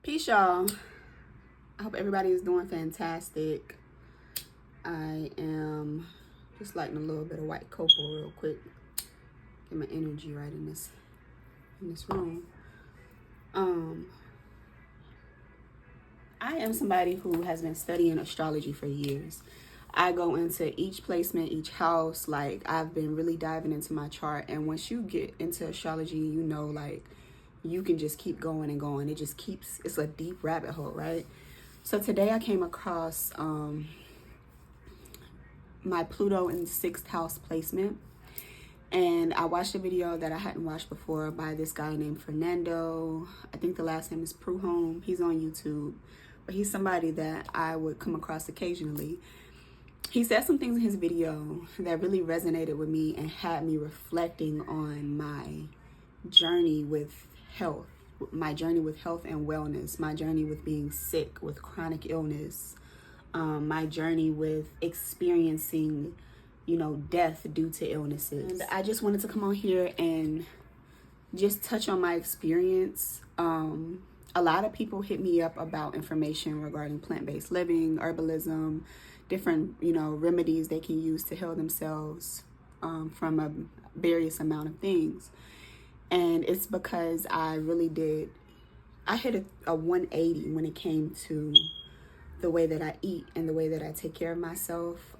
Peace, y'all. I hope everybody is doing fantastic. I am just lighting a little bit of white cocoa real quick. Get my energy right in this room. I am somebody who has been studying astrology for years. I go into each placement, each house, like I've been really diving into my chart. And once you get into astrology, you know, like you can just keep going and going. It just keeps, it's a deep rabbit hole, right? So today I came across my Pluto in the 6th house placement. And I watched a video that I hadn't watched before by this guy named Fernando. I think the last name is Pruhome. He's on YouTube. But he's somebody that I would come across occasionally. He said some things in his video that really resonated with me and had me reflecting on my journey with health. My journey with health and wellness. My journey with being sick, with chronic illness. My journey with experiencing, death due to illnesses. And I just wanted to come on here and just touch on my experience. A lot of people hit me up about information regarding plant-based living, herbalism, different, remedies they can use to heal themselves from a various amount of things. And it's because I hit a 180 when it came to the way that I eat and the way that I take care of myself.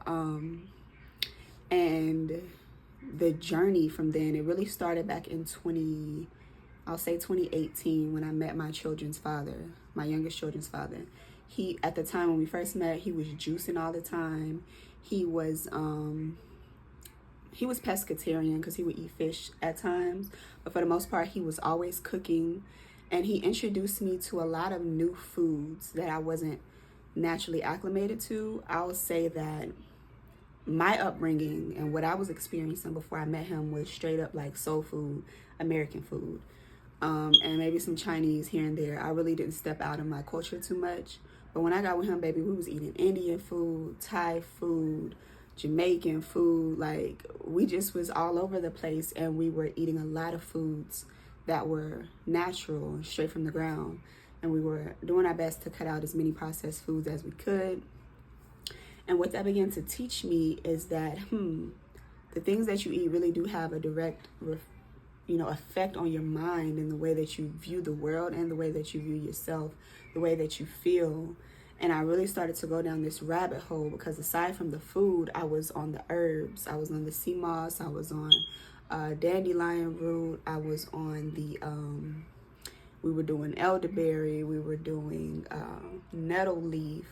And the journey from then, it really started back in 2018 when I met my children's father, my youngest children's father. He, at the time when we first met, he was juicing all the time. He was pescatarian because he would eat fish at times, but for the most part, he was always cooking. And he introduced me to a lot of new foods that I wasn't naturally acclimated to. I'll say that my upbringing and what I was experiencing before I met him was straight up like soul food, American food, and maybe some Chinese here and there. I really didn't step out of my culture too much. But when I got with him, baby, we was eating Indian food, Thai food, Jamaican food. Like, we just was all over the place, and we were eating a lot of foods that were natural, straight from the ground. And we were doing our best to cut out as many processed foods as we could. And what that began to teach me is that, the things that you eat really do have a direct, effect on your mind and the way that you view the world and the way that you view yourself, the way that you feel. And I really started to go down this rabbit hole because aside from the food, I was on the herbs. I was on the sea moss. I was on dandelion root. I was on the... we were doing elderberry, we were doing nettle leaf,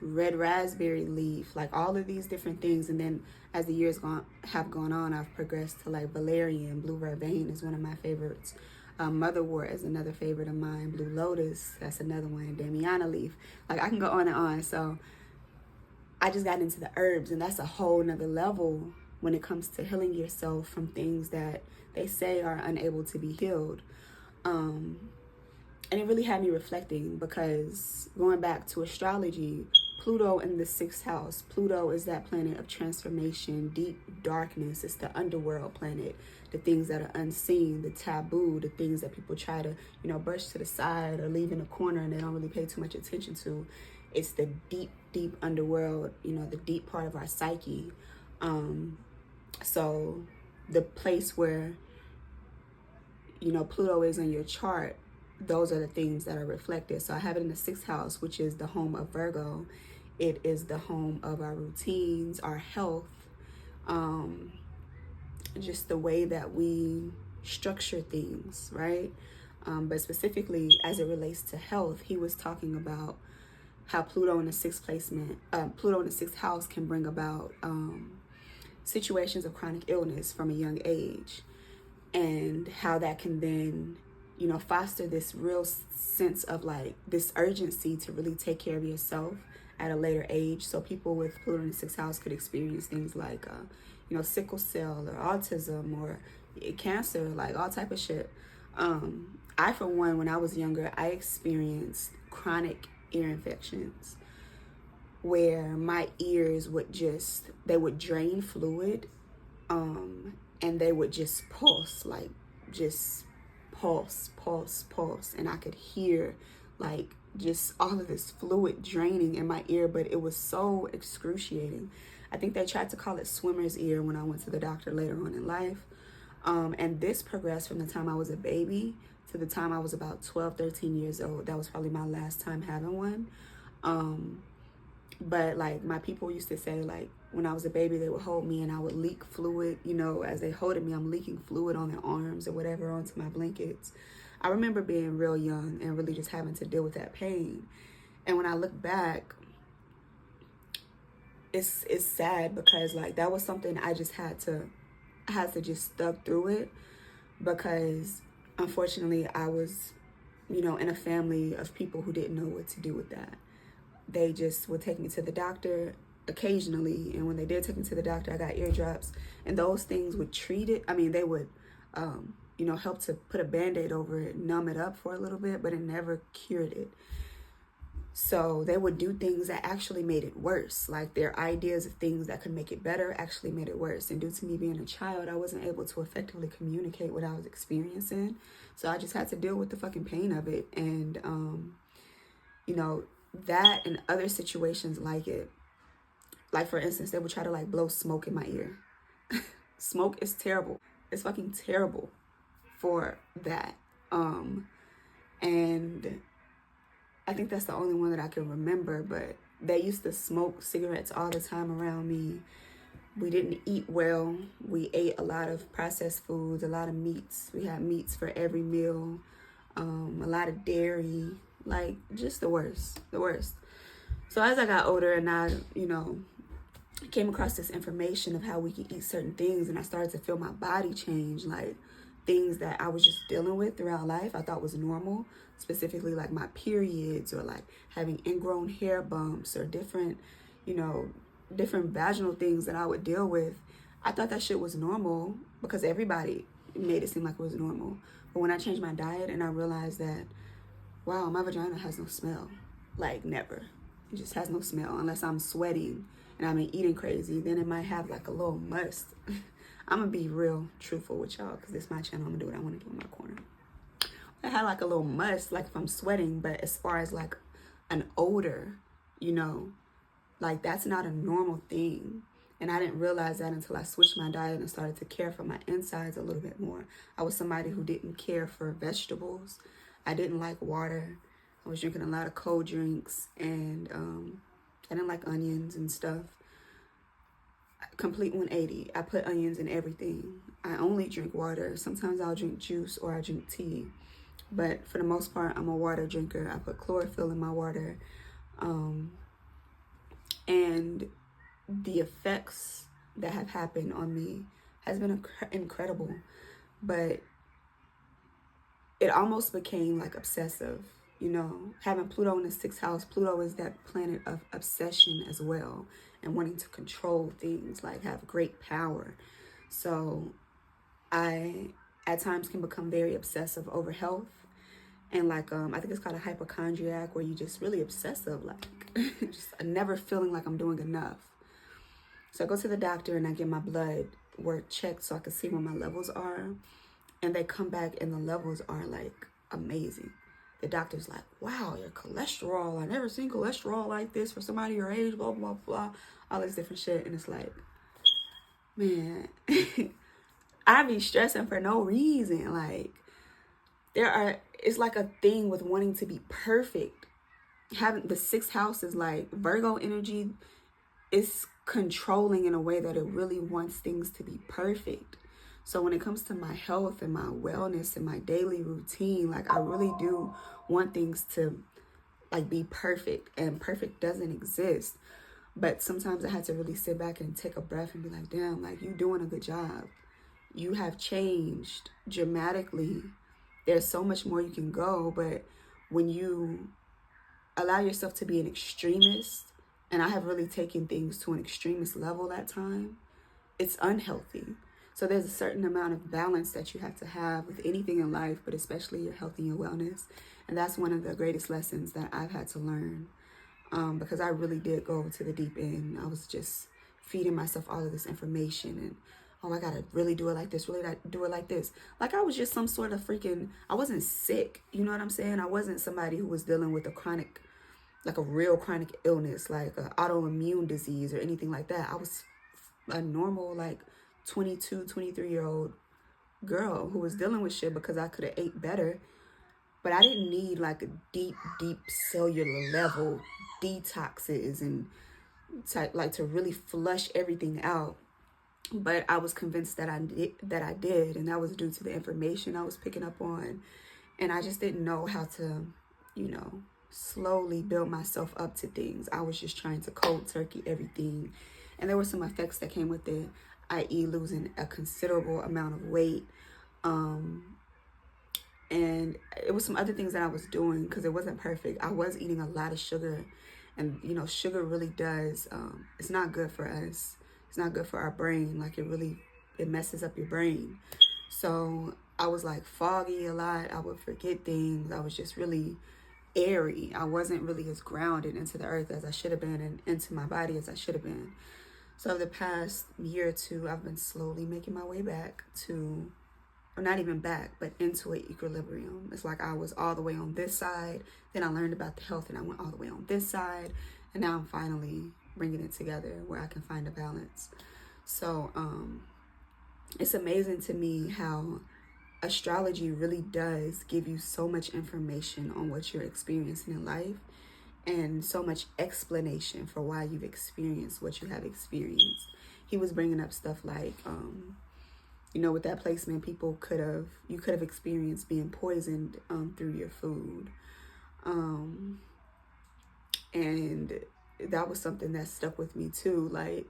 red raspberry leaf, like all of these different things. And then as the years have gone on, I've progressed to like valerian, blue vervain is one of my favorites. Motherwort is another favorite of mine. Blue lotus, that's another one. Damiana leaf, like I can go on and on. So I just got into the herbs, and that's a whole nother level when it comes to healing yourself from things that they say are unable to be healed. And it really had me reflecting because going back to astrology, Pluto in the 6th house, Pluto is that planet of transformation, deep darkness. It's the underworld planet, the things that are unseen, the taboo, the things that people try to, brush to the side or leave in a corner and they don't really pay too much attention to. It's the deep, deep underworld, the deep part of our psyche. So the place where, Pluto is in your chart, those are the things that are reflected. So I have it in the 6th house, which is the home of Virgo. It is the home of our routines, our health, just the way that we structure things, right? But specifically as it relates to health, he was talking about how Pluto in the 6th placement, Pluto in the 6th house can bring about situations of chronic illness from a young age, and how that can then, foster this real sense of like this urgency to really take care of yourself at a later age. So people with Pluto in the 6th house could experience things like, sickle cell or autism or cancer, like all type of shit. I, for one, when I was younger, I experienced chronic ear infections where my ears would they would drain fluid, and they would just pulse, like just pulse, pulse, pulse. And I could hear like just all of this fluid draining in my ear, but it was so excruciating. I think they tried to call it swimmer's ear when I went to the doctor later on in life. And this progressed from the time I was a baby to the time I was about 12, 13 years old. That was probably my last time having one. But like my people used to say, like when I was a baby, they would hold me and I would leak fluid, you know, as they holded me, I'm leaking fluid on their arms or whatever onto my blankets. I remember being real young and really just having to deal with that pain. And when I look back, it's sad because like that was something I just had to just stuck through it, because unfortunately I was, you know, in a family of people who didn't know what to do with that. They just would take me to the doctor occasionally, and when they did take me to the doctor, I got eardrops, and those things would treat it. I mean, they would you know, help to put a band-aid over it, numb it up for a little bit, but it never cured it. So they would do things that actually made it worse. Like their ideas of things that could make it better actually made it worse. And due to me being a child, I wasn't able to effectively communicate what I was experiencing. So I just had to deal with the fucking pain of it. And, you know, that and other situations like it. Like, for instance, they would try to like blow smoke in my ear. Smoke is terrible. It's fucking terrible for that. And I think that's the only one that I can remember, but they used to smoke cigarettes all the time around me. We didn't eat well. We ate a lot of processed foods, a lot of meats. We had meats for every meal, a lot of dairy, like just the worst, the worst. So as I got older and I, you know, came across this information of how we could eat certain things, and I started to feel my body change, like things that I was just dealing with throughout life I thought was normal, specifically like my periods or like having ingrown hair bumps or different, you know, different vaginal things that I would deal with. I thought that shit was normal because everybody made it seem like it was normal. But when I changed my diet and I realized that, wow, my vagina has no smell, like never. It just has no smell unless I'm sweating and I'm eating crazy. Then it might have like a little must. I'm gonna be real truthful with y'all because this is my channel. I'm gonna do what I want to do in my corner. I had like a little must, like if I'm sweating, but as far as like an odor, you know, like that's not a normal thing. And I didn't realize that until I switched my diet and started to care for my insides a little bit more. I was somebody who didn't care for vegetables. I didn't like water. I was drinking a lot of cold drinks, and I didn't like onions and stuff. Complete 180. I put onions in everything. I only drink water. Sometimes I'll drink juice or I drink tea. But for the most part, I'm a water drinker. I put chlorophyll in my water. And the effects that have happened on me has been incredible. But it almost became like obsessive. You know, having Pluto in the 6th house, Pluto is that planet of obsession as well, and wanting to control things, like have great power. So I at times can become very obsessive over health, and like I think it's called a hypochondriac, where you just really obsessive, like just never feeling like I'm doing enough. So I go to the doctor and I get my blood work checked so I can see where my levels are, and they come back and the levels are like amazing. The doctor's like, wow, your cholesterol, I never seen cholesterol like this for somebody your age, blah, blah, blah, all this different shit. And it's like, man, I be stressing for no reason. Like, it's like a thing with wanting to be perfect. Having the 6th house is like Virgo energy is controlling in a way that it really wants things to be perfect. So when it comes to my health and my wellness and my daily routine, like I really do want things to like be perfect, and perfect doesn't exist. But sometimes I had to really sit back and take a breath and be like, damn, like you doing a good job. You have changed dramatically. There's so much more you can go, but when you allow yourself to be an extremist, and I have really taken things to an extremist level that time, it's unhealthy. So there's a certain amount of balance that you have to have with anything in life, but especially your health and your wellness. And that's one of the greatest lessons that I've had to learn, because I really did go to the deep end. I was just feeding myself all of this information and oh, I gotta really do it like this, really do it like this. Like I was just some sort of freaking, I wasn't sick. You know what I'm saying? I wasn't somebody who was dealing with a chronic, like a real chronic illness, like an autoimmune disease or anything like that. I was a normal, like 22, 23-year-old girl who was dealing with shit because I could have ate better. But I didn't need like a deep cellular level detoxes and like to really flush everything out. But I was convinced that I did, and that was due to the information I was picking up on. And I just didn't know how to, slowly build myself up to things. I was just trying to cold turkey everything. And there were some effects that came with it, i.e. losing a considerable amount of weight. And it was some other things that I was doing because it wasn't perfect. I was eating a lot of sugar. And, sugar really does, it's not good for us. It's not good for our brain. Like it messes up your brain. So I was like foggy a lot. I would forget things. I was just really airy. I wasn't really as grounded into the earth as I should have been and into my body as I should have been. So the past year or two, I've been slowly making my way back to, or not even back, but into an equilibrium. It's like I was all the way on this side. Then I learned about the health and I went all the way on this side. And now I'm finally bringing it together where I can find a balance. So it's amazing to me how astrology really does give you so much information on what you're experiencing in life and so much explanation for why you've experienced what you have experienced. He was bringing up stuff like, with that placement, you could have experienced being poisoned through your food. And that was something that stuck with me too. Like,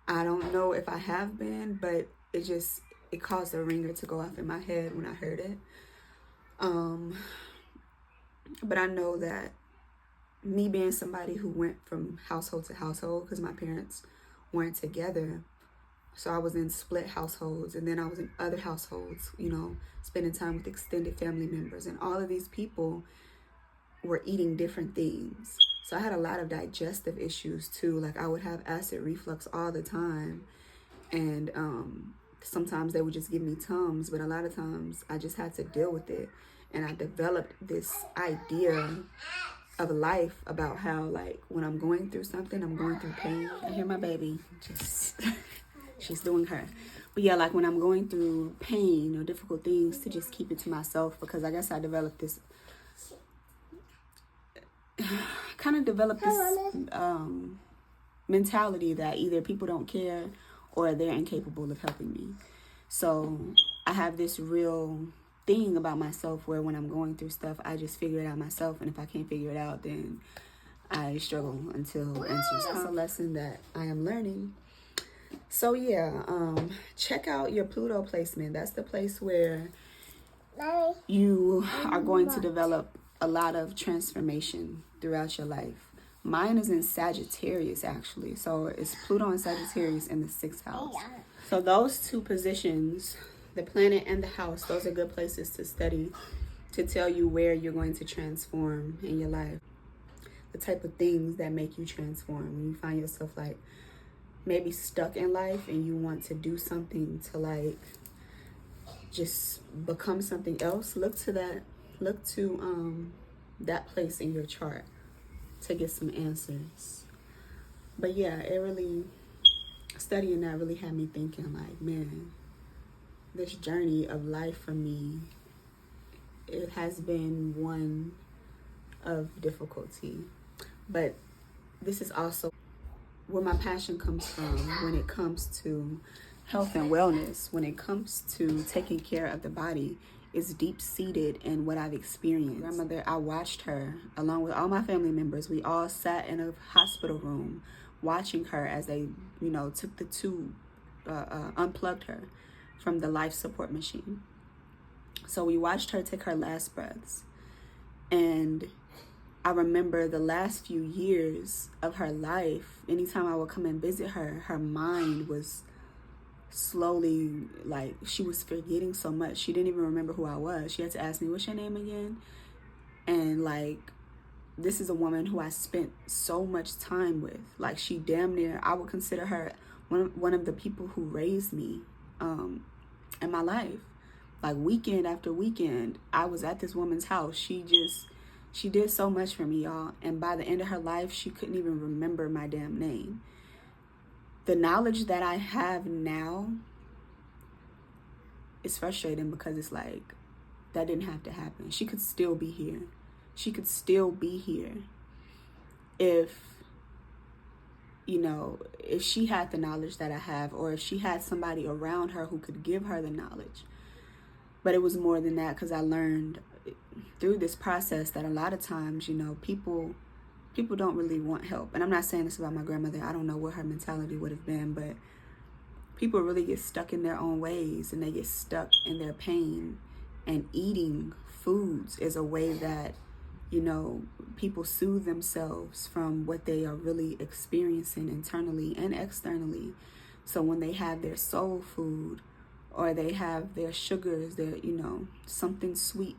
I don't know if I have been, but it caused a ringer to go off in my head when I heard it. But I know that me being somebody who went from household to household because my parents weren't together, so I was in split households, and then I was in other households, spending time with extended family members, and all of these people were eating different things. So I had a lot of digestive issues too. Like I would have acid reflux all the time, and sometimes they would just give me Tums, but a lot of times I just had to deal with it. And I developed this idea of life about how, like, when I'm going through something, I'm going through pain. I hear my baby just she's doing her. But yeah, like when I'm going through pain or difficult things, to just keep it to myself, because I guess I developed this mentality that either people don't care or they're incapable of helping me. So I have this real thing about myself where when I'm going through stuff, I just figure it out myself. And if I can't figure it out, then I struggle until answers come. That's a lesson that I am learning. So yeah, check out your Pluto placement. That's the place where you are going to develop a lot of transformation throughout your life. Mine is in Sagittarius, actually. So it's Pluto and Sagittarius in the 6th house. So those two positions, the planet and the house, those are good places to study to tell you where you're going to transform in your life. The type of things that make you transform. When you find yourself like maybe stuck in life and you want to do something to like just become something else, look to that place in your chart to get some answers. But yeah, studying that really had me thinking like, man, this journey of life for me, it has been one of difficulty, but this is also where my passion comes from when it comes to health and wellness. When it comes to taking care of the body, is deep-seated in what I've experienced. Grandmother, I watched her along with all my family members. We all sat in a hospital room watching her as they, took the tube, unplugged her from the life support machine. So we watched her take her last breaths. And I remember the last few years of her life, anytime I would come and visit her, her mind was slowly, like, she was forgetting so much. She didn't even remember who I was. She had to ask me, what's your name again? And like, this is a woman who I spent so much time with. Like, she damn near, I would consider her one of the people who raised me in my life. Like weekend after weekend, I was at this woman's house. She did so much for me, y'all. And by the end of her life, she couldn't even remember my damn name. The knowledge that I have now is frustrating because it's like, that didn't have to happen. She could still be here. She could still be here if, if she had the knowledge that I have, or if she had somebody around her who could give her the knowledge. But it was more than that, because I learned through this process that a lot of times, people don't really want help. And I'm not saying this about my grandmother. I don't know what her mentality would have been, but people really get stuck in their own ways, and they get stuck in their pain. And eating foods is a way that, people soothe themselves from what they are really experiencing internally and externally. So when they have their soul food, or they have their sugars, their, something sweet,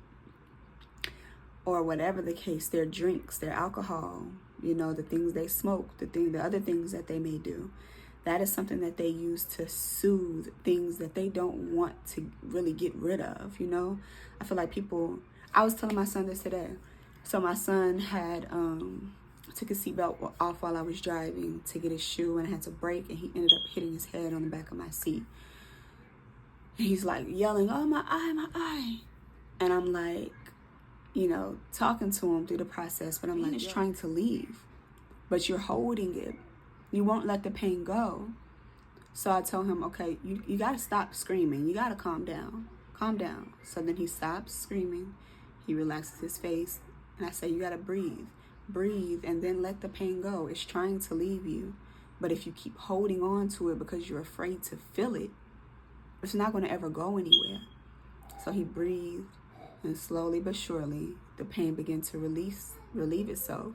or whatever the case, their drinks, their alcohol, the things they smoke, the other things that they may do, that is something that they use to soothe things that they don't want to really get rid of, I feel like I was telling my son this today. So my son had took his seatbelt off while I was driving to get his shoe, and I had to brake, and he ended up hitting his head on the back of my seat. And he's like yelling, "Oh, my eye, my eye." And I'm like, talking to him through the process, but I'm like, it's trying to leave, but you're holding it. You won't let the pain go. So I told him, okay, you got to stop screaming. You got to calm down. Calm down. So then he stops screaming. He relaxes his face. And I say, you got to breathe. Breathe, and then let the pain go. It's trying to leave you. But if you keep holding on to it because you're afraid to feel it, it's not going to ever go anywhere. So he breathed, and slowly but surely, the pain began to relieve itself.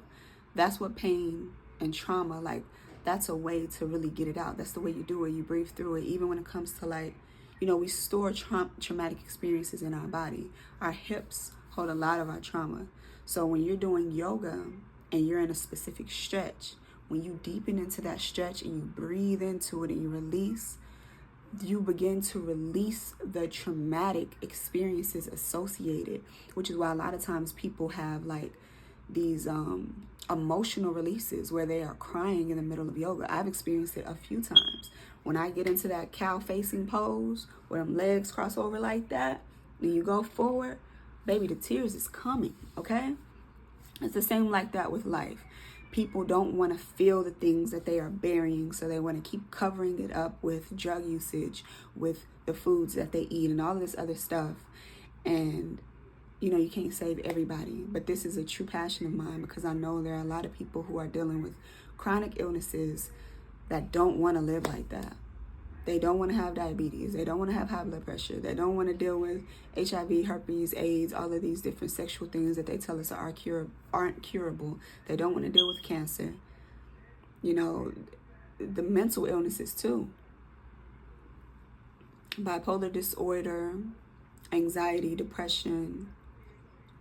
That's what pain and trauma, like, that's a way to really get it out. That's the way you do it. You breathe through it. Even when it comes to, like, we store traumatic experiences in our body. Our hips hold a lot of our trauma. So when you're doing yoga and you're in a specific stretch, when you deepen into that stretch and you breathe into it and you release, you begin to release the traumatic experiences associated, which is why a lot of times people have like these emotional releases where they are crying in the middle of yoga. I've experienced it a few times. When I get into that cow facing pose where them legs cross over like that and you go forward, baby, the tears is coming, okay? It's the same like that with life. People don't want to feel the things that they are burying, so they want to keep covering it up with drug usage, with the foods that they eat and all of this other stuff. And, you can't save everybody, but this is a true passion of mine because I know there are a lot of people who are dealing with chronic illnesses that don't want to live like that. They don't want to have diabetes. They don't want to have high blood pressure. They don't want to deal with HIV, herpes, AIDS, all of these different sexual things that they tell us aren't curable. They don't want to deal with cancer. The mental illnesses too. Bipolar disorder, anxiety, depression,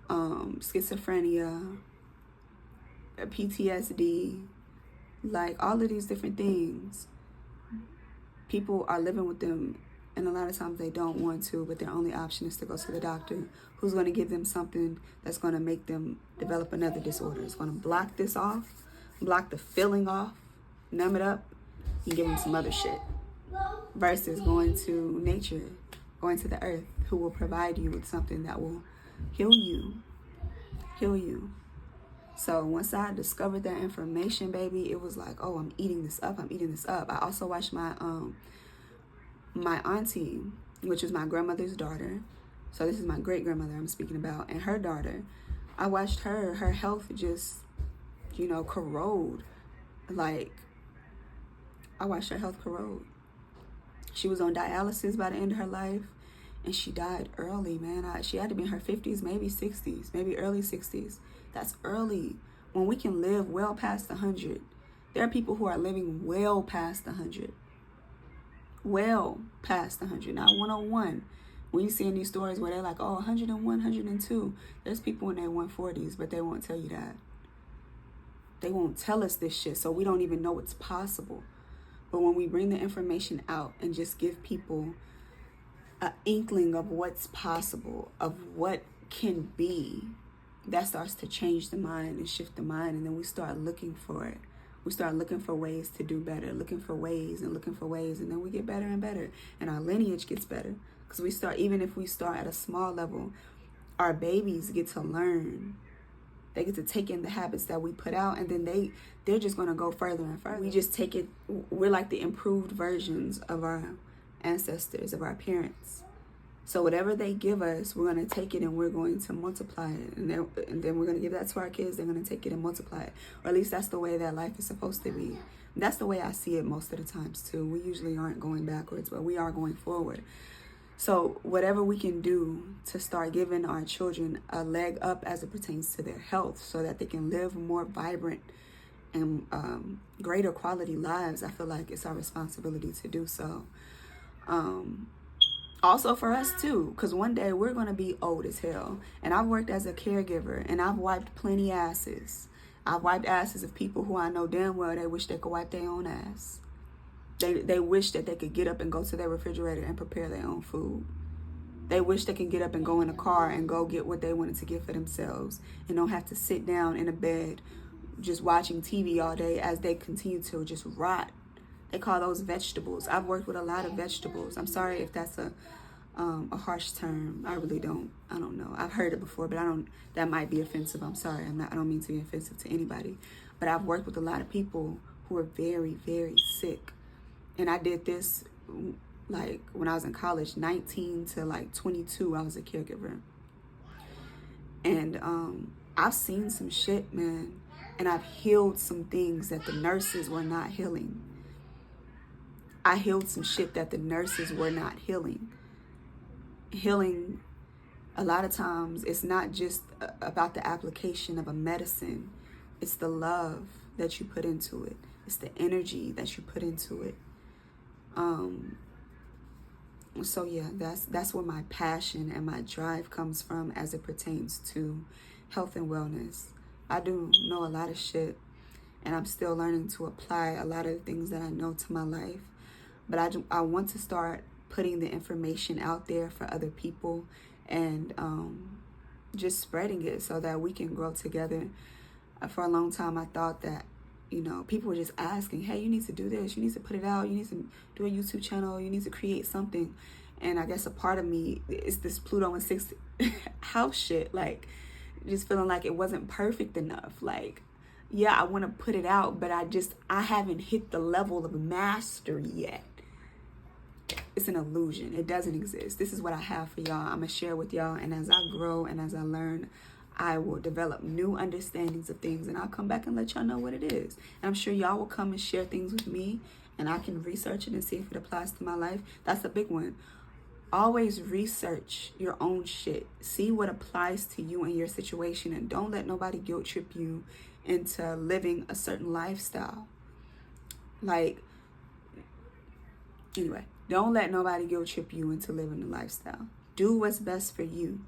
schizophrenia, PTSD, like all of these different things. People are living with them, and a lot of times they don't want to, but their only option is to go to the doctor, who's going to give them something that's going to make them develop another disorder. It's going to block this off, block the feeling off, numb it up, and give them some other shit. Versus going to nature, going to the earth, who will provide you with something that will heal you. So once I discovered that information, baby, it was like, oh, I'm eating this up. I also watched my my auntie, which is my grandmother's daughter. So this is my great grandmother I'm speaking about, and her daughter. I watched her health just, corrode. Like, I watched her health corrode. She was on dialysis by the end of her life, and she died early, man. She had to be in her 50s, maybe 60s, maybe early 60s. That's early. When we can live well past 100. There are people who are living well past 100. Well past 100. Not 101. When you see in these stories where they're like, oh, 101, 102. There's people in their 140s, but they won't tell you that. They won't tell us this shit, so we don't even know it's possible. But when we bring the information out and just give people an inkling of what's possible, of what can be, that starts to change the mind and shift the mind. And then we start looking for it. We start looking for ways to do better, looking for ways. And then we get better and better. And our lineage gets better. Because we start, even if we start at a small level, our babies get to learn. They get to take in the habits that we put out, and then they're just going to go further and further. We just take it. We're like the improved versions of our ancestors, of our parents. So whatever they give us, we're going to take it and we're going to multiply it. And then we're going to give that to our kids. They're going to take it and multiply it. Or at least that's the way that life is supposed to be. That's the way I see it most of the times too. We usually aren't going backwards, but we are going forward. So whatever we can do to start giving our children a leg up as it pertains to their health so that they can live more vibrant and greater quality lives, I feel like it's our responsibility to do so. Also for us too, because one day we're going to be old as hell. And I've worked as a caregiver and I've wiped plenty asses. I've wiped asses of people who I know damn well they wish they could wipe their own ass. They wish that they could get up and go to their refrigerator and prepare their own food. They wish they could get up and go in a car and go get what they wanted to get for themselves and don't have to sit down in a bed just watching TV all day as they continue to just rot. They call those vegetables. I've worked with a lot of vegetables. I'm sorry if that's a harsh term. I really don't. I don't know. I've heard it before, but that might be offensive. I'm sorry. I don't mean to be offensive to anybody. But I've worked with a lot of people who are very, very sick. And I did this like when I was in college, 19 to like 22, I was a caregiver. And I've seen some shit, man. And I've healed some things that the nurses were not healing. I healed some shit that the nurses were not healing. Healing, a lot of times, it's not just about the application of a medicine. It's the love that you put into it. It's the energy that you put into it. So yeah, that's where my passion and my drive comes from as it pertains to health and wellness. I do know a lot of shit, and I'm still learning to apply a lot of the things that I know to my life. But I want to start putting the information out there for other people and just spreading it so that we can grow together. For a long time, I thought that, people were just asking, hey, you need to do this, you need to put it out, you need to do a YouTube channel, you need to create something. And I guess a part of me is this Pluto and 6th house shit, like just feeling like it wasn't perfect enough. Like, yeah, I want to put it out, but I haven't hit the level of mastery yet. It's an illusion. It doesn't exist. This is what I have for y'all. I'm going to share with y'all. And as I grow and as I learn, I will develop new understandings of things, and I'll come back and let y'all know what it is. And I'm sure y'all will come and share things with me, and I can research it and see if it applies to my life. That's a big one. Always research your own shit. See what applies to you and your situation, and don't let nobody guilt trip you into living a certain lifestyle. Anyway, don't let nobody guilt trip you into living a lifestyle. Do what's best for you.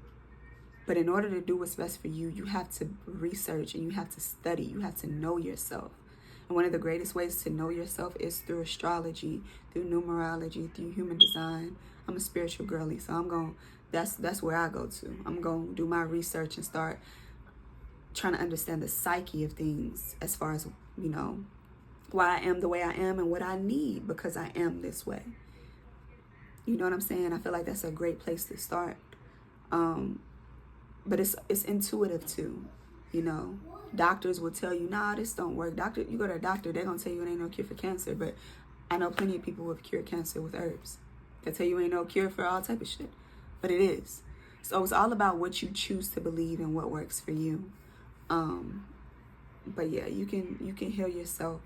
But in order to do what's best for you, you have to research and you have to study. You have to know yourself. And one of the greatest ways to know yourself is through astrology, through numerology, through human design. I'm a spiritual girly, so that's where I go to. I'm going to do my research and start trying to understand the psyche of things as far as, why I am the way I am and what I need because I am this way. You know what I'm saying? I feel like that's a great place to start. But it's intuitive too, Doctors will tell you, nah, this don't work. You go to a doctor, they're going to tell you it ain't no cure for cancer. But I know plenty of people who have cured cancer with herbs. They tell you ain't no cure for all type of shit. But it is. So it's all about what you choose to believe and what works for you. But yeah, you can heal yourself.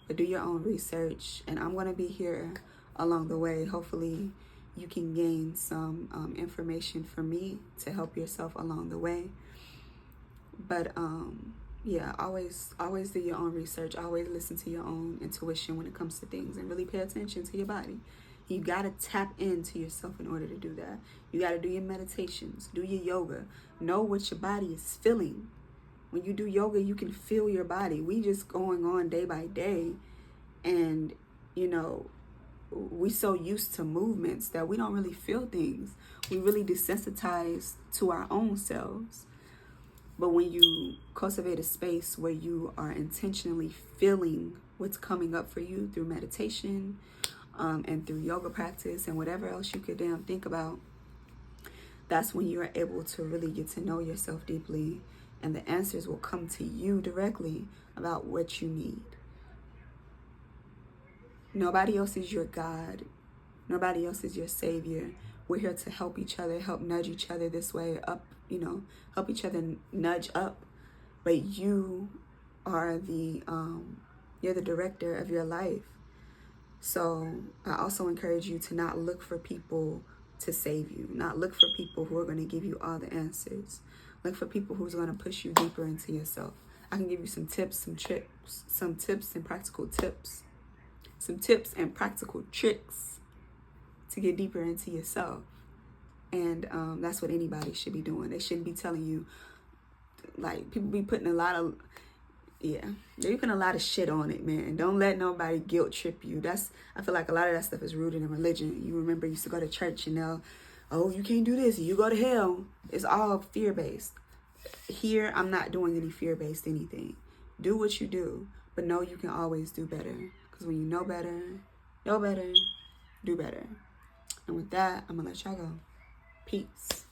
But do your own research. And I'm going to be here along the way. Hopefully you can gain some information from me to help yourself along the way. But yeah, always do your own research. Always listen to your own intuition when it comes to things, and really pay attention to your body. You got to tap into yourself in order to do that. You got to do your meditations, do your yoga, know what your body is feeling. When you do yoga, you can feel your body. We just going on day by day, and you know, we so used to movements that we don't really feel things. We really desensitize to our own selves. But when you cultivate a space where you are intentionally feeling what's coming up for you through meditation, and through yoga practice and whatever else you could damn think about, that's when you're able to really get to know yourself deeply, and the answers will come to you directly about what you need. Nobody else is your God. Nobody else is your savior. We're here to help each other, help nudge each other this way up, help each other nudge up. But you are you're the director of your life. So I also encourage you to not look for people to save you, not look for people who are going to give you all the answers. Look for people who's going to push you deeper into yourself. I can give you some tips, some tricks, some tips and practical tips, some tips and practical tricks to get deeper into yourself. And that's what anybody should be doing. They shouldn't be telling you, like, people be putting they putting a lot of shit on it, man. Don't let nobody guilt trip you. I feel like a lot of that stuff is rooted in religion. You remember, you used to go to church and you can't do this, you go to hell. It's all fear-based. Here, I'm not doing any fear-based anything. Do what you do, but know you can always do better. Because when you know better, do better. And with that, I'm going to let y'all go. Peace.